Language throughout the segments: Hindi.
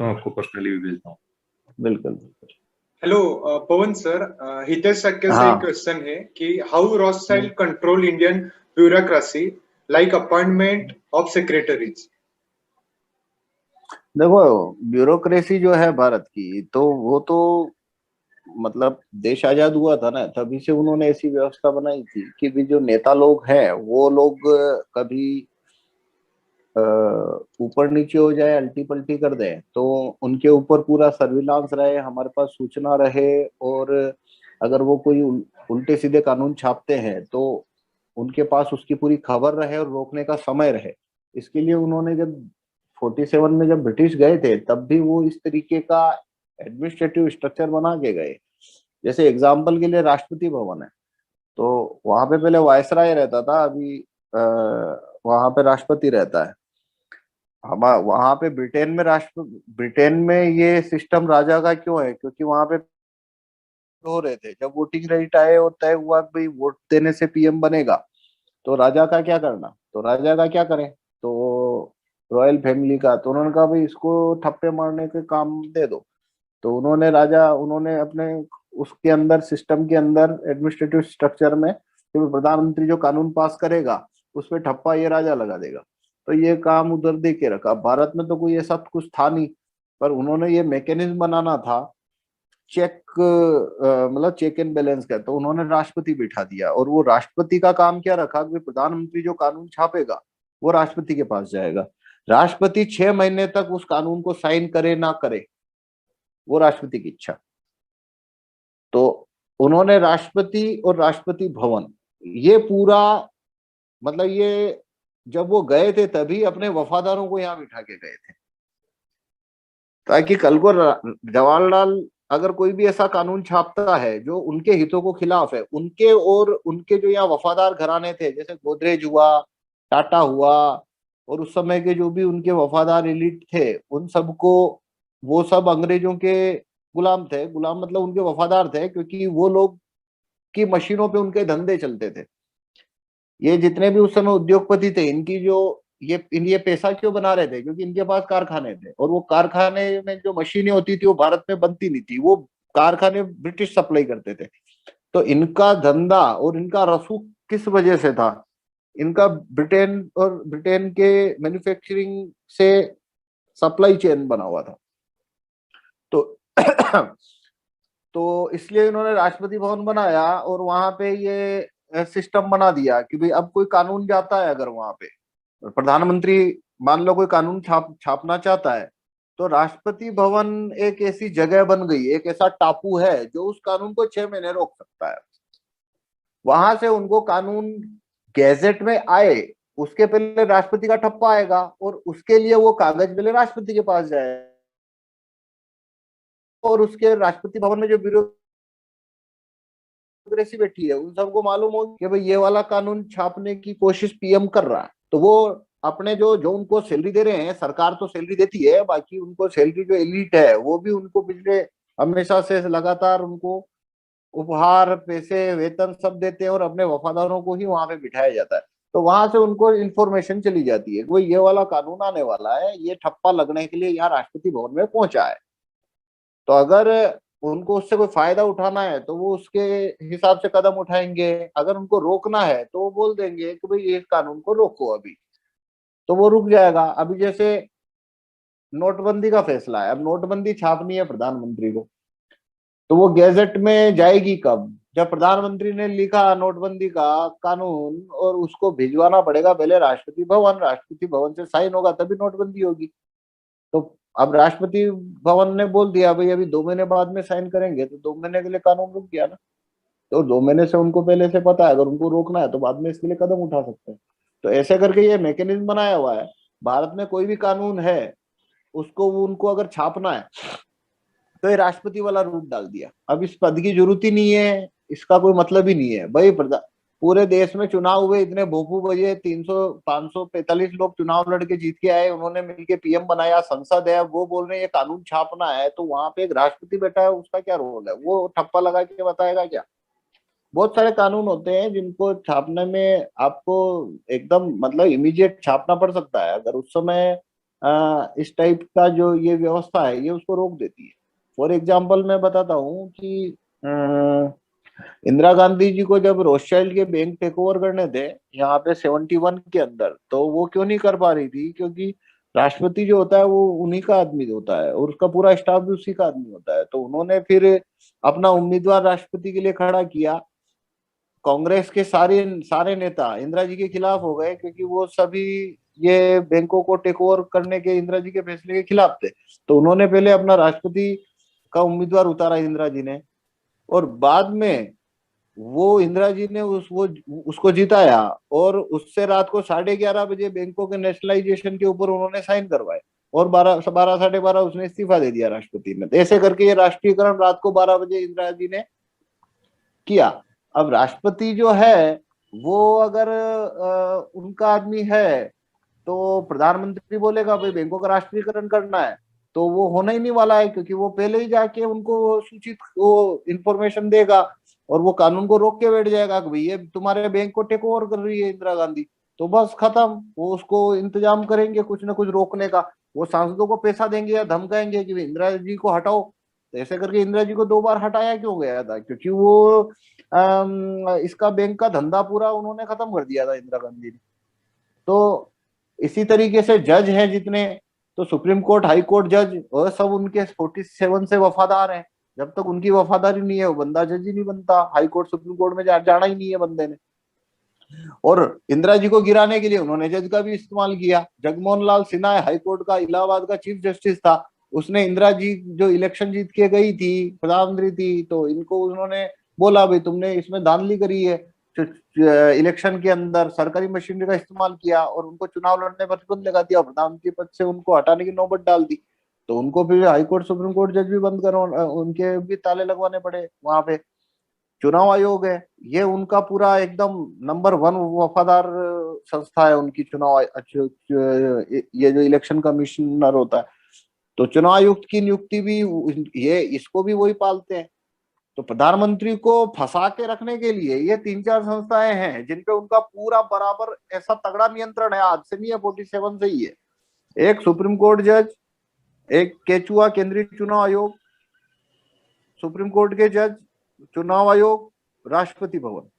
सकता हूँ, आपको पर्सनली भी भेजता हूँ। बिल्कुल। हेलो पवन सर, हितेश शक्य से एक क्वेश्चन है कि how Rothschild control Indian bureaucracy like appointment of secretaries. देखो, ब्यूरोक्रेसी जो है भारत की, तो वो तो मतलब देश आजाद हुआ था ना, तभी से उन्होंने ऐसी व्यवस्था बनाई थी कि भी जो नेता लोग हैं वो लोग कभी ऊपर नीचे हो जाए, अल्टी पल्टी कर दें, तो उनके ऊपर पूरा सर्विलांस रहे, हमारे पास सूचना रहे, और अगर वो कोई उल्टे सीधे कानून छापते हैं तो उनके पास उसकी पूरी खबर रहे और रोकने का समय रहे। इसके लिए उन्होंने जब 47 में जब ब्रिटिश गए थे, तब भी वो इस तरीके का एडमिनिस्ट्रेटिव स्ट्रक्चर बना के गए। जैसे एग्जाम्पल के लिए राष्ट्रपति भवन है, तो वहां पे पहले वायसराय रहता था, अभी वहां पे राष्ट्रपति रहता है। हम वहां पे ब्रिटेन में ये सिस्टम राजा का क्यों है, क्योंकि वहां पे हो रहे थे, जब वोटिंग राइट आए और तय हुआ भाई वोट देने से पीएम बनेगा, तो राजा का क्या करना, तो राजा का क्या करें, तो रॉयल फैमिली का, तो उन्होंने कहा भाई इसको ठप्पे मारने के काम दे दो। तो उन्होंने अपने उसके अंदर, सिस्टम के अंदर, एडमिनिस्ट्रेटिव स्ट्रक्चर में, कि प्रधानमंत्री जो कानून पास करेगा उस पर ठप्पा ये राजा लगा देगा। तो ये काम उधर दे के रखा। भारत में तो कोई ऐसा कुछ था नहीं, पर उन्होंने ये मैकेनिज्म बनाना था मतलब चेक एंड बैलेंस का, तो उन्होंने राष्ट्रपति बिठा दिया। और वो राष्ट्रपति का काम क्या रखा कि प्रधानमंत्री जो कानून छापेगा वो राष्ट्रपति के पास जाएगा। राष्ट्रपति 6 महीने तक उस कानून को साइन करे ना करे, वो राष्ट्रपति की इच्छा। तो उन्होंने राष्ट्रपति और राष्ट्रपति भवन, ये पूरा मतलब ये जब वो गए थे तभी अपने वफादारों को यहाँ बिठा के गए थे, ताकि कल को जवाहरलाल अगर कोई भी ऐसा कानून छापता है जो उनके हितों को खिलाफ है, उनके और उनके जो यहाँ वफादार घराने थे, जैसे गोदरेज हुआ, टाटा हुआ, और उस समय के जो भी उनके वफादार एलिट थे, उन सबको, वो सब अंग्रेजों के गुलाम थे। गुलाम मतलब उनके वफादार थे, क्योंकि वो लोग की मशीनों पे उनके धंधे चलते थे। ये जितने भी उस समय उद्योगपति थे, इनकी जो ये पैसा क्यों बना रहे थे, क्योंकि इनके पास कारखाने थे, और वो कारखाने में जो मशीनें होती थी वो भारत में बनती नहीं थी, वो कारखाने ब्रिटिश सप्लाई करते थे। तो इनका धंधा और इनका रसूख किस वजह से था, इनका ब्रिटेन के मैन्युफैक्चरिंग से सप्लाई चेन बना हुआ था। तो तो इसलिए इन्होंने राष्ट्रपति भवन बनाया, और वहां पे ये सिस्टम बना दिया कि भाई अब कोई कानून जाता है, अगर वहां पे प्रधानमंत्री मान लो कोई कानून छापना चाहता है, तो राष्ट्रपति भवन एक ऐसी जगह बन गई, एक ऐसा टापू है जो उस कानून को 6 महीने रोक सकता है। वहां से उनको कानून गैजेट में आए, उसके पहले राष्ट्रपति का ठप्पा आएगा, और उसके लिए वो कागज पहले राष्ट्रपति के पास जाएगा, और उसके राष्ट्रपति भवन में जो ब्यूरोक्रेसी बैठी है उन सबको मालूम हो कि भाई ये वाला कानून छापने की कोशिश पीएम कर रहा है, तो वो अपने जो उनको सैलरी दे रहे हैं, सरकार तो सैलरी देती है, बाकी उनको सैलरी जो एलिट है वो भी उनको पिछले हमेशा से लगातार उनको उपहार, पैसे, वेतन सब देते हैं, और अपने वफादारों को ही वहां पे बिठाया जाता है। तो वहां से उनको इन्फॉर्मेशन चली जाती है कि ये वाला कानून आने वाला है, ये ठप्पा लगने के लिए यहाँ राष्ट्रपति भवन में पहुंचा है। तो अगर उनको उससे कोई फायदा उठाना है तो वो उसके हिसाब से कदम उठाएंगे, अगर उनको रोकना है तो वो बोल देंगे कि भाई ये कानून को रोको अभी, तो वो रुक जाएगा। अभी जैसे नोटबंदी का फैसला है, अब नोटबंदी छापनी है प्रधानमंत्री को, तो वो गैजेट में जाएगी कब, जब प्रधानमंत्री ने लिखा नोटबंदी का कानून, और उसको भिजवाना पड़ेगा पहले राष्ट्रपति भवन, राष्ट्रपति भवन से साइन होगा तभी नोटबंदी होगी। तो अब राष्ट्रपति भवन ने बोल दिया भाई अभी 2 महीने बाद में साइन करेंगे, तो 2 महीने के लिए कानून रुक गया ना। तो 2 महीने से उनको पहले से पता है, अगर उनको रोकना है तो बाद में इसके लिए कदम उठा सकते हैं। तो ऐसे करके ये मैकेनिज्म बनाया हुआ है। भारत में कोई भी कानून है, उसको उनको अगर छापना है तो ये राष्ट्रपति वाला रूट डाल दिया। अब इस पद की जरूरत ही नहीं है, इसका कोई मतलब ही नहीं है भाई। पूरे देश में चुनाव हुए, इतने भोपू बजे, 545 लोग चुनाव लड़के जीत के आए, उन्होंने मिलके पीएम बनाया, संसद है, वो बोल रहे हैं ये कानून छापना है, तो वहां पे एक राष्ट्रपति बैठा है, उसका क्या रोल है, वो ठप्पा लगा के बताएगा क्या? बहुत सारे कानून होते हैं जिनको छापने में आपको एकदम मतलब इमीडिएट छापना पड़ सकता है। अगर उस समय इस टाइप का जो ये व्यवस्था है ये उसको रोक देती है। फॉर एग्जाम्पल मैं बताता हूँ कि इंदिरा गांधी जी को जब रोथशाइल्ड के बैंक टेक ओवर करने थे यहाँ पे 71 के अंदर, तो वो क्यों नहीं कर पा रही थी? क्योंकि राष्ट्रपति जो होता है वो उन्हीं का आदमी होता है और उसका पूरा स्टाफ भी उसी का आदमी होता है। तो उन्होंने फिर अपना उम्मीदवार राष्ट्रपति के लिए खड़ा किया। कांग्रेस के सारे सारे नेता इंदिरा जी के खिलाफ हो गए क्योंकि वो सभी ये बैंकों को टेक ओवर करने के इंदिरा जी के फैसले के खिलाफ थे। तो उन्होंने पहले अपना राष्ट्रपति का उम्मीदवार उतारा इंदिरा जी ने, और बाद में वो इंदिरा जी ने उसको जिताया, और उससे रात को 11:30 बजे बैंकों के नेशनलाइजेशन के ऊपर उन्होंने साइन करवाए, और 12 साढ़े 12 उसने इस्तीफा दे दिया राष्ट्रपति ने। तो ऐसे करके ये राष्ट्रीयकरण रात को 12 बजे इंदिरा जी ने किया। अब राष्ट्रपति जो है वो अगर उनका आदमी है तो प्रधानमंत्री बोलेगा भाई बैंकों का राष्ट्रीयकरण करना है, तो वो होना ही नहीं वाला है, क्योंकि वो पहले ही जाके उनको सूचित वो इंफॉर्मेशन देगा और वो कानून को रोक के बैठ जाएगा कि भाई ये तुम्हारे बैंक को टेक ओवर कर रही है इंदिरा गांधी। तो बस खत्म, वो उसको इंतजाम करेंगे कुछ ना कुछ रोकने का। वो सांसदों को पैसा देंगे या धमकाएंगे कि भाई इंदिरा जी को हटाओ। तो ऐसे करके इंदिरा जी को 2 बार हटाया क्यों गया था? क्योंकि वो इसका बैंक का धंधा पूरा उन्होंने खत्म कर दिया था इंदिरा गांधी ने। तो इसी तरीके से जज हैं जितने, तो सुप्रीम कोर्ट, हाई कोर्ट जज और सब उनके 47 से वफादार हैं। जब तक उनकी वफादारी नहीं है वो बंदा जज ही नहीं बनता। हाई कोर्ट सुप्रीम कोर्ट में जाना ही नहीं है बंदे ने। और इंदिरा जी को गिराने के लिए उन्होंने जज का भी इस्तेमाल किया। जगमोहन लाल सिन्हा हाई कोर्ट का, इलाहाबाद का चीफ जस्टिस था, उसने इंदिरा जी जो इलेक्शन जीत के गई थी, प्रधानमंत्री थी, तो इनको उन्होंने बोला भाई तुमने इसमें धांधली करी है, इलेक्शन के अंदर सरकारी मशीनरी का इस्तेमाल किया और उनको चुनाव लड़ने पर प्रतिबंध लगा दिया, प्रधानमंत्री पद से उनको हटाने की नौबत डाल दी। तो उनको फिर हाई कोर्ट सुप्रीम कोर्ट जज भी बंद करो, उनके भी ताले लगवाने पड़े वहां पे। चुनाव आयोग है ये उनका पूरा एकदम नंबर 1 वफादार संस्था है उनकी, चुनाव ये जो इलेक्शन कमिश्नर होता है। तो चुनाव आयुक्त की नियुक्ति भी ये इसको भी वही पालते हैं। तो प्रधानमंत्री को फंसा के रखने के लिए ये 3-4 संस्थाएं हैं जिनपे उनका पूरा बराबर ऐसा तगड़ा नियंत्रण है। आज से नहीं है, 47 से ही है। एक सुप्रीम कोर्ट जज, एक केचुआ केंद्रीय चुनाव आयोग, सुप्रीम कोर्ट के जज, चुनाव आयोग, राष्ट्रपति भवन,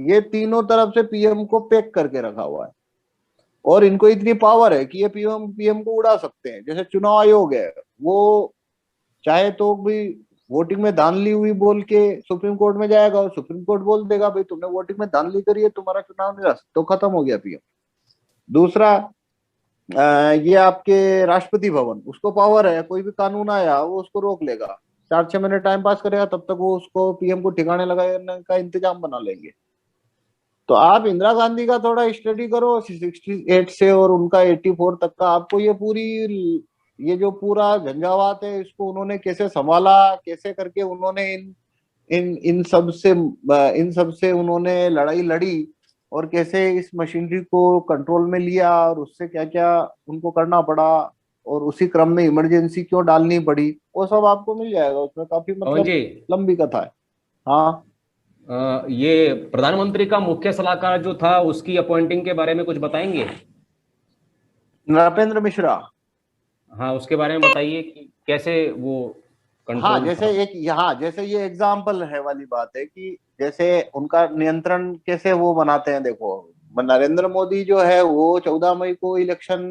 ये तीनों तरफ से पीएम को पैक करके रखा हुआ है। और इनको इतनी पावर है कि ये पीएम को उड़ा सकते हैं। जैसे चुनाव आयोग है वो चाहे तो भी वोटिंग में धांधली हुई बोल के सुप्रीम कोर्ट में जाएगा और सुप्रीम कोर्ट बोल देगा भाई तुमने वोटिंग में धांधली करी है, तुम्हारा चुनाव निरस्त, तो खत्म हो गया पीएम। दूसरा ये आपके राष्ट्रपति भवन, उसको पावर है कोई भी कानून आया वो उसको रोक लेगा, 4-6 महीने टाइम पास करेगा, तब तक वो उसको पीएम को ठिकाने लगाने का इंतजाम बना लेंगे। तो आप इंदिरा गांधी का थोड़ा स्टडी करो 68 से और उनका 84 तक का, आपको ये पूरी ये जो पूरा झंझावात है इसको उन्होंने कैसे संभाला, कैसे करके उन्होंने इन सब से उन्होंने लड़ाई लड़ी और कैसे इस मशीनरी को कंट्रोल में लिया और उससे क्या क्या उनको करना पड़ा और उसी क्रम में इमरजेंसी क्यों डालनी पड़ी, वो सब आपको मिल जाएगा उसमें। काफी पवन जी, लंबी कथा है। हाँ, ये प्रधानमंत्री का मुख्य सलाहकार जो था उसकी अपॉइंटिंग के बारे में कुछ बताएंगे? नृपेंद्र मिश्रा। हाँ, उसके बारे में बताइए कि कैसे वो हाँ, कंट्रोल जैसे एक यहाँ जैसे ये एग्जाम्पल है वाली बात है कि जैसे उनका नियंत्रण कैसे वो बनाते हैं। देखो नरेंद्र मोदी जो है वो 14 मई को इलेक्शन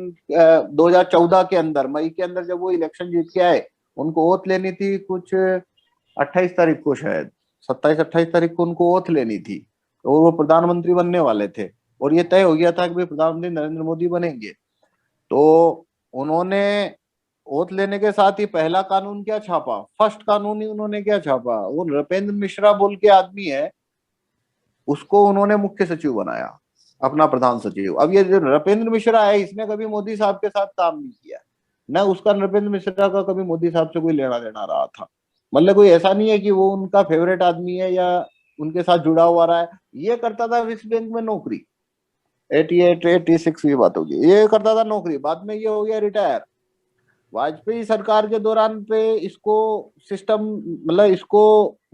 2014 के अंदर, मई के अंदर जब वो इलेक्शन जीत के आए, उनको ओथ लेनी थी कुछ 28 तारीख को, शायद 27-28 तारीख को उनको ओथ लेनी थी, तो वो प्रधानमंत्री बनने वाले थे और ये तय हो गया था कि भाई प्रधानमंत्री नरेंद्र मोदी बनेंगे। तो उन्होंने ओथ लेने के साथ ही पहला कानून क्या छापा, फर्स्ट कानून ही उन्होंने क्या छापा, वो नृपेंद्र मिश्रा बोल के आदमी है उसको उन्होंने मुख्य सचिव बनाया, अपना प्रधान सचिव। अब ये जो नृपेंद्र मिश्रा है इसने कभी मोदी साहब के साथ काम नहीं किया, न उसका नृपेंद्र मिश्रा का कभी मोदी साहब से कोई लेना देना रहा था। मतलब कोई ऐसा नहीं है कि वो उनका फेवरेट आदमी है या उनके साथ जुड़ा हुआ रहा है। ये करता था विश्व बैंक में नौकरी, 88-86 की बात होगी, ये करता था नौकरी, बाद में ये हो गया रिटायर। वाजपेयी सरकार के दौरान पे इसको सिस्टम मतलब इसको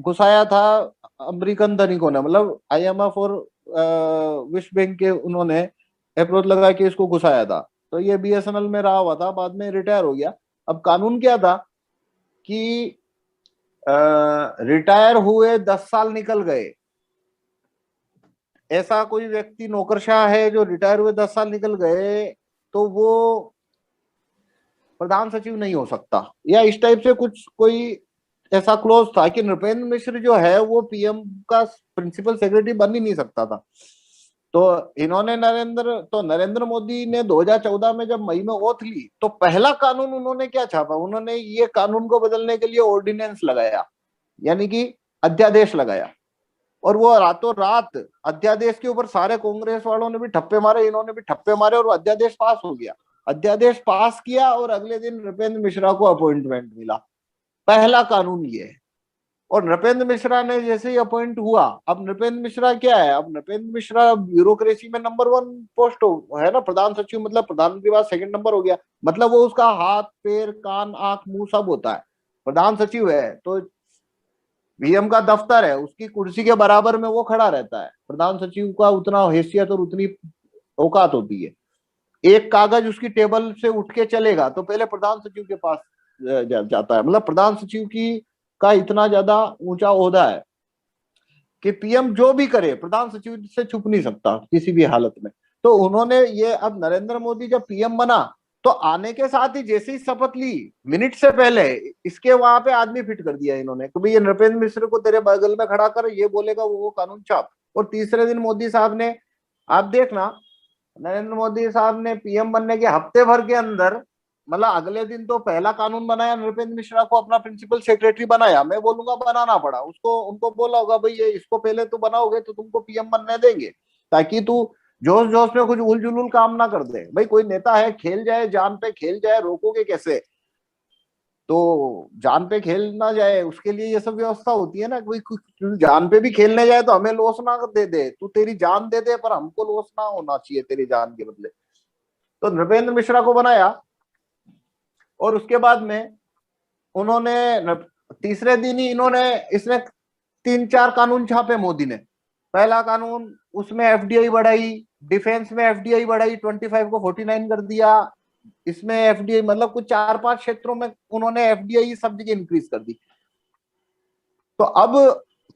घुसाया था अमेरिकन धनिकों ने, मतलब IMF और विश्व बैंक के उन्होंने अप्रोच लगा के इसको घुसाया था। तो ये बीएसएनएल में रहा हुआ था, बाद में रिटायर हो गया। अब कानून क्या था कि रिटायर हुए 10 साल निकल गए, ऐसा कोई व्यक्ति नौकरशाह है जो रिटायर हुए 10 साल निकल गए तो वो प्रधान सचिव नहीं हो सकता, या इस टाइप से कुछ कोई ऐसा क्लोज था कि नृपेंद्र मिश्र जो है वो पीएम का प्रिंसिपल सेक्रेटरी बन ही नहीं सकता था। तो इन्होंने नरेंद्र मोदी ने 2014 में जब मई में ओथ ली तो पहला कानून उन्होंने क्या छापा, उन्होंने ये कानून को बदलने के लिए ऑर्डिनेंस लगाया, यानी कि अध्यादेश लगाया। और वो रातों रात अध्यादेश के ऊपर सारे कांग्रेस वालों ने भी ठप्पे मारे, इन्होंने भी ठप्पे मारे, और वो अध्यादेश पास हो गया। अध्यादेश पास किया और अगले दिन नृपेंद्र मिश्रा को अपॉइंटमेंट मिला। पहला कानून ये है। और नृपेंद्र मिश्रा ने जैसे ही अपॉइंट हुआ, अब नृपेंद्र मिश्रा क्या है, अब नृपेंद्र मिश्रा ब्यूरोक्रेसी में नंबर 1 पोस्ट है ना, प्रधान सचिव, मतलब प्रधानमंत्री के बाद सेकंड नंबर हो गया, मतलब वो उसका हाथ पैर कान आंख मुंह सब होता है। प्रधान सचिव है तो पीएम का दफ्तर है, उसकी कुर्सी के बराबर में वो खड़ा रहता है। प्रधान सचिव का उतना हैसियत और उतनी औकात होती है। एक कागज उसकी टेबल से उठ के चलेगा तो पहले प्रधान सचिव के पास जाता है, मतलब प्रधान सचिव की का इतना ज्यादा ऊंचा ओहदा है कि पीएम जो भी करे प्रधान सचिव से छुप नहीं सकता किसी भी हालत में। तो उन्होंने ये, अब नरेंद्र मोदी जब पीएम बना तो आने के साथ ही जैसे ही शपथ ली मिनट से पहले इसके वहां पे आदमी फिट कर दिया इन्होंने कि भाई ये नृपेंद्र मिश्र को तेरे बगल में खड़ा कर, ये बोलेगा वो कानून छाप। और तीसरे दिन मोदी साहब ने, आप देखना, नरेंद्र मोदी साहब ने पीएम बनने के हफ्ते भर के अंदर, मतलब अगले दिन तो पहला कानून बनाया, नृपेंद्र मिश्रा को अपना प्रिंसिपल सेक्रेटरी बनाया। मैं बोलूंगा बनाना पड़ा उसको, उनको बोला होगा भाई ये इसको पहले तो बनाओगे तो तुमको पीएम बनने देंगे, ताकि तू जोश जोश में कुछ उल जुलूल काम ना कर दे। भाई कोई नेता है, खेल जाए जान पे खेल जाए, रोकोगे कैसे? तो जान पे खेल ना जाए उसके लिए ये सब व्यवस्था होती है ना, कोई जान पे भी खेलने जाए तो हमें लॉस ना दे दे, तू तेरी जान दे दे पर हमको लॉस ना होना चाहिए तेरी जान के बदले। तो नृपेंद्र मिश्रा को बनाया और उसके बाद में उन्होंने तीसरे दिन ही इसने 3-4 कानून छापे मोदी ने। पहला कानून, उसमें एफडीआई बढ़ाई, डिफेंस में एफडीआई बढ़ाई, 25 को 49 कर दिया। इसमें एफडीआई मतलब कुछ 4-5 क्षेत्रों में उन्होंने एफडीआई सब जगह इंक्रीज कर दी। तो अब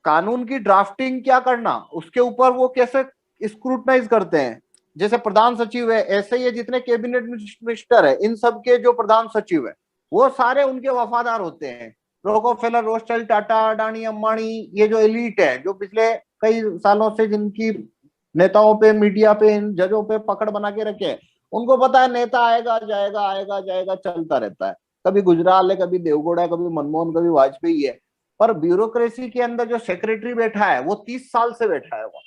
कानून की ड्राफ्टिंग क्या करना, उसके ऊपर वो कैसे स्क्रूटनाइज करते हैं। जैसे प्रधान सचिव है, ऐसे ही जितने कैबिनेट मिनिस्टर है, इन सब के जो प्रधान सचिव है वो सारे उनके वफादार होते हैं। रॉकफेलर, रोथस्child, टाटा, अडानी, अंबानी, ये जो एलीट है जो पिछले कई सालों से जिनकी नेताओं पे, मीडिया पे, इन जजों पे पकड़ बना के रखे हैं, उनको पता है नेता आएगा जाएगा आएगा जाएगा चलता रहता है। कभी गुजराल है, कभी देवगौड़ा है, कभी मनमोहन, कभी वाजपेयी है। पर ब्यूरोक्रेसी के अंदर जो सेक्रेटरी बैठा है वो 30 साल से बैठा है, वो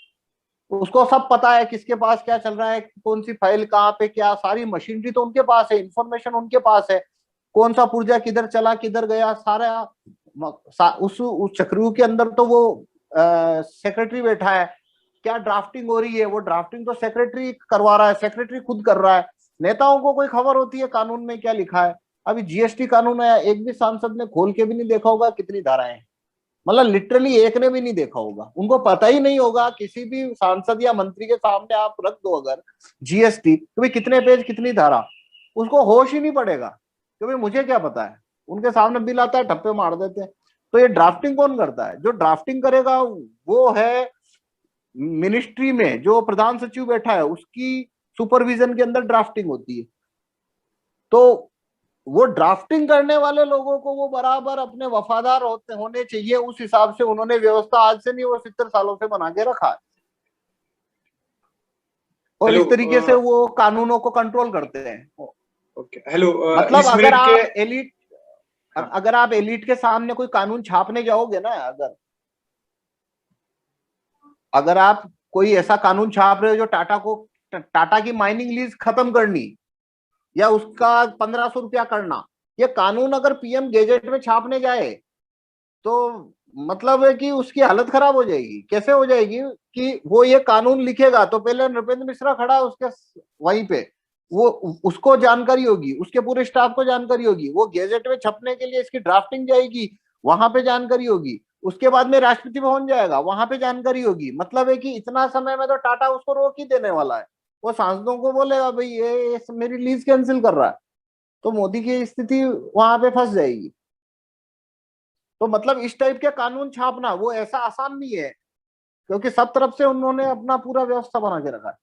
उसको सब पता है किसके पास क्या चल रहा है, कौन सी फाइल कहाँ पे क्या, सारी मशीनरी तो उनके पास है, इंफॉर्मेशन उनके पास है, कौन सा पुर्जा किधर चला किधर गया सारा। उस चक्रव्यूह के अंदर तो वो सेक्रेटरी बैठा है। क्या ड्राफ्टिंग हो रही है, वो ड्राफ्टिंग तो सेक्रेटरी करवा रहा है, सेक्रेटरी खुद कर रहा है। नेताओं को कोई खबर होती है कानून में क्या लिखा है? अभी जीएसटी कानून आया, एक भी सांसद ने खोल के भी नहीं देखा होगा कितनी धाराएं हैं, मतलब लिटरली एक ने भी नहीं देखा होगा, उनको पता ही नहीं होगा। किसी भी सांसद या मंत्री के सामने आप रख दो अगर जीएसटी, तो भाई कितने पेज कितनी धारा, उसको होश ही नहीं पड़ेगा कि भाई मुझे क्या पता है। उनके सामने बिल आता है, ठप्पे मार देते हैं। तो ये ड्राफ्टिंग कौन करता है? जो ड्राफ्टिंग करेगा वो है मिनिस्ट्री में जो प्रधान सचिव बैठा है, उसकी सुपरविजन के अंदर ड्राफ्टिंग होती है। तो वो ड्राफ्टिंग करने वाले लोगों को वो बराबर अपने वफादार होने चाहिए, उस हिसाब से उन्होंने व्यवस्था आज से नहीं, वो 70 सालों से बना के रखा है। और इस तरीके से वो कानूनों को कंट्रोल करते हैं। ओके, हेलो, मतलब अगर आप एलिट के सामने कोई कानून छापने जाओगे ना, अगर आप कोई ऐसा कानून छाप रहे हो जो टाटा की माइनिंग लीज खत्म करनी या उसका 1500 रुपया करना, ये कानून अगर पीएम गेजेट में छापने जाए तो मतलब है कि उसकी हालत खराब हो जाएगी। कैसे हो जाएगी कि वो ये कानून लिखेगा तो पहले नृपेंद्र मिश्रा खड़ा है उसके वहीं पे, वो उसको जानकारी होगी, उसके पूरे स्टाफ को जानकारी होगी, वो गेजेट में छपने के लिए इसकी ड्राफ्टिंग जाएगी, वहां पे जानकारी होगी, उसके बाद में राष्ट्रपति भवन जाएगा, वहां पे जानकारी होगी। मतलब है कि इतना समय में तो टाटा उसको रोक ही देने वाला है। वो सांसदों को बोलेगा भाई ये मेरी लीज कैंसिल कर रहा है, तो मोदी की स्थिति वहां पे फंस जाएगी। तो मतलब इस टाइप के कानून छापना वो ऐसा आसान नहीं है, क्योंकि सब तरफ से उन्होंने अपना पूरा व्यवस्था बना के रखा है।